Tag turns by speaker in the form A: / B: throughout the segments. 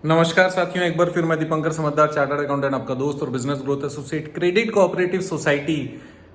A: नमस्कार साथियों, एक बार फिर मैं दीपंकर समझदार चार्टर्ड अकाउंटेंट, आपका दोस्त और business growth associate. Credit cooperative society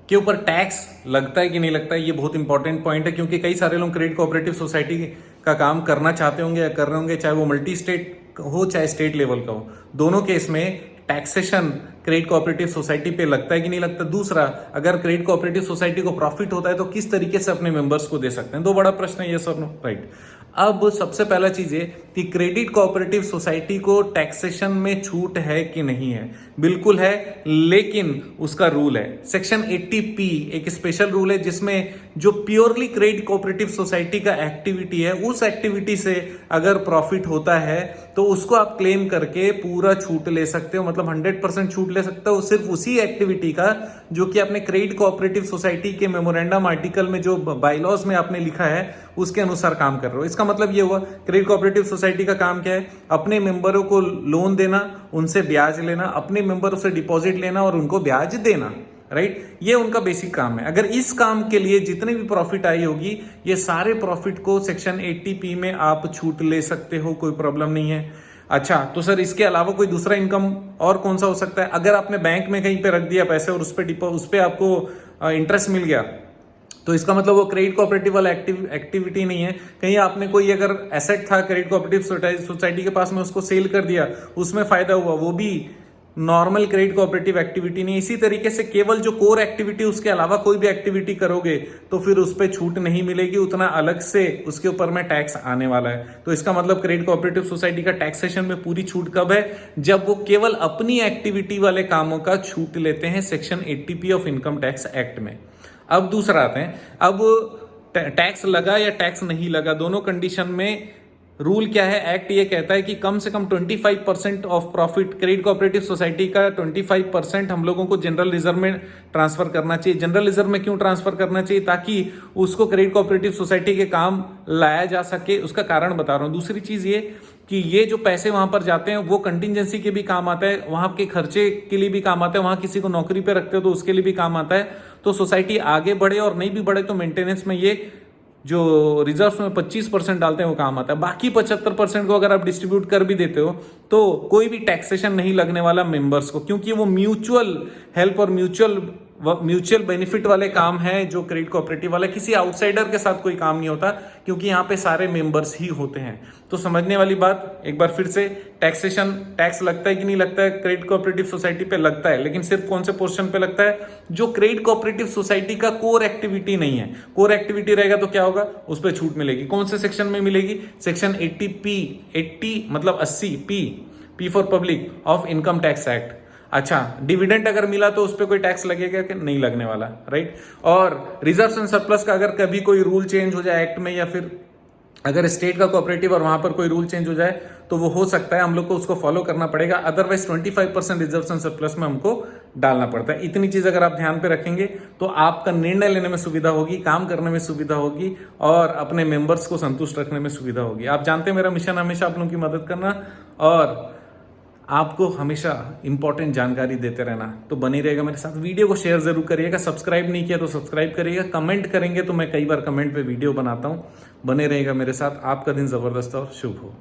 A: के ऊपर टैक्स लगता है कि नहीं लगता है, ये बहुत इंपॉर्टेंट पॉइंट है, क्योंकि कई सारे लोग क्रेडिट कोऑपरेटिव सोसाइटी का काम करना चाहते होंगे या कर रहे होंगे, चाहे वो मल्टी स्टेट हो चाहे स्टेट लेवल का हो। दोनों केस में टैक्सेशन क्रेडिट कोऑपरेटिव सोसाइटी पे लगता है कि नहीं लगता। दूसरा, अगर क्रेडिट कोऑपरेटिव सोसाइटी को प्रॉफिट होता है तो किस तरीके से अपने मेंबर्स को दे सकते हैं। दो बड़ा प्रश्न है, ये सर नो राइट। अब सबसे पहला चीज है कि क्रेडिट कोऑपरेटिव सोसाइटी को टैक्सेशन में छूट है कि नहीं है। बिल्कुल है, लेकिन उसका रूल है सेक्शन 80P, एक स्पेशल रूल है जिसमें जो प्योरली क्रेडिट कोऑपरेटिव सोसाइटी का एक्टिविटी है, उस एक्टिविटी से अगर प्रॉफिट होता है तो उसको आप क्लेम करके पूरा छूट ले सकते हो, मतलब 100% छूट ले सकते हो सिर्फ उसी एक्टिविटी का जो कि आपने क्रेडिट कोऑपरेटिव सोसाइटी के मेमोरेंडम आर्टिकल में जो बाइलॉज में आपने लिखा है उसके अनुसार काम कर रहे हो। इसका मतलब ये हुआ, क्रेडिट कोऑपरेटिव सोसाइटी का काम क्या है? अपने मेंबरों को लोन देना, उनसे ब्याज लेना, अपने मेंबरों से डिपॉजिट लेना और उनको ब्याज देना, राइट। ये उनका बेसिक काम है। अगर इस काम के लिए जितनी भी प्रॉफिट आई होगी, ये सारे प्रॉफिट को सेक्शन 80P में आप छूट ले सकते हो, कोई प्रॉब्लम नहीं है। अच्छा, तो सर इसके अलावा कोई दूसरा इनकम और कौन सा हो सकता है? अगर आपने बैंक में कहीं पे रख दिया पैसे और उस पे आपको इंटरेस्ट मिल गया, तो इसका मतलब वो क्रेडिट कोऑपरेटिव वाला एक्टिविटी नहीं है। कहीं आपने कोई अगर एसेट था क्रेडिट कोऑपरेटिव सोसाइटी के पास में, उसको सेल कर दिया, उसमें फायदा हुआ, वो भी नॉर्मल क्रेडिट कोऑपरेटिव एक्टिविटी नहीं है। इसी तरीके से केवल जो कोर एक्टिविटी, उसके अलावा कोई भी एक्टिविटी करोगे तो फिर उस पर छूट नहीं मिलेगी, उतना अलग से उसके ऊपर में टैक्स आने वाला है। तो इसका मतलब क्रेडिट कोऑपरेटिव सोसाइटी का टैक्सेशन में पूरी छूट कब है? जब वो केवल अपनी एक्टिविटी वाले कामों का छूट लेते हैं section 80P of income tax act में। अब दूसरा आते हैं, अब टैक्स लगा या टैक्स नहीं लगा, दोनों कंडीशन में रूल क्या है? एक्ट ये कहता है कि कम से कम 25% of profit, credit cooperative society का 25% हम लोगों को जनरल रिजर्व में ट्रांसफर करना चाहिए। जनरल रिजर्व में क्यों ट्रांसफर करना चाहिए? ताकि उसको क्रेडिट कोऑपरेटिव सोसाइटी के काम लाया जा सके। उसका कारण बता रहा हूं। दूसरी चीज ये कि ये जो पैसे वहां पर जाते हैं वो कंटिजेंसी के भी काम आता है, वहां के खर्चे के लिए भी काम आता है, वहां किसी को नौकरी पे रखते हो तो उसके लिए भी काम आता है। तो सोसाइटी आगे बढ़े और नहीं भी बढ़े तो मेंटेनेंस में ये जो रिजर्व में 25% डालते हैं वो काम आता है। बाकी 75% को अगर आप डिस्ट्रीब्यूट कर भी देते हो तो कोई भी टैक्सेशन नहीं लगने वाला मेंबर्स को, क्योंकि वो म्यूचुअल हेल्प और म्यूचुअल बेनिफिट वाले काम है जो क्रेडिट कोऑपरेटिव वाला। किसी आउटसाइडर के साथ कोई काम नहीं होता, क्योंकि यहाँ पे सारे मेंबर्स ही होते हैं। तो समझने वाली बात एक बार फिर से, टैक्सेशन टैक्स लगता है कि नहीं लगता है? क्रेडिट कोऑपरेटिव सोसाइटी पे लगता है, लेकिन सिर्फ कौन से पोर्शन पे लगता है? जो क्रेडिट कोऑपरेटिव सोसाइटी का कोर एक्टिविटी नहीं है। कोर एक्टिविटी रहेगा तो क्या होगा? उस पर छूट मिलेगी। कौन से सेक्शन में मिलेगी? सेक्शन 80P, 80 मतलब 80, P for public of income tax act. अच्छा, डिविडेंड अगर मिला तो उस पर कोई टैक्स लगेगा कि नहीं लगने वाला, राइट। और रिजर्व एंड सरप्लस का अगर कभी कोई रूल चेंज हो जाए एक्ट में, या फिर अगर स्टेट का कोऑपरेटिव और वहां पर कोई रूल चेंज हो जाए तो वो हो सकता है, हम लोग को उसको फॉलो करना पड़ेगा। अदरवाइज 25% रिजर्व एंड सरप्लस में हमको डालना पड़ता है। इतनी चीज अगर आप ध्यान पे रखेंगे तो आपका निर्णय लेने में सुविधा होगी, काम करने में सुविधा होगी और अपने मेंबर्स को संतुष्ट रखने में सुविधा होगी। आप जानते हैं मेरा मिशन हमेशा आप लोगों की मदद करना और आपको हमेशा इंपॉर्टेंट जानकारी देते रहना। तो बनी रहेगा मेरे साथ, वीडियो को शेयर जरूर करिएगा, सब्सक्राइब नहीं किया तो सब्सक्राइब करिएगा, कमेंट करेंगे तो मैं कई बार कमेंट पे वीडियो बनाता हूं। बने रहेगा मेरे साथ, आपका दिन जबरदस्त और शुभ हो।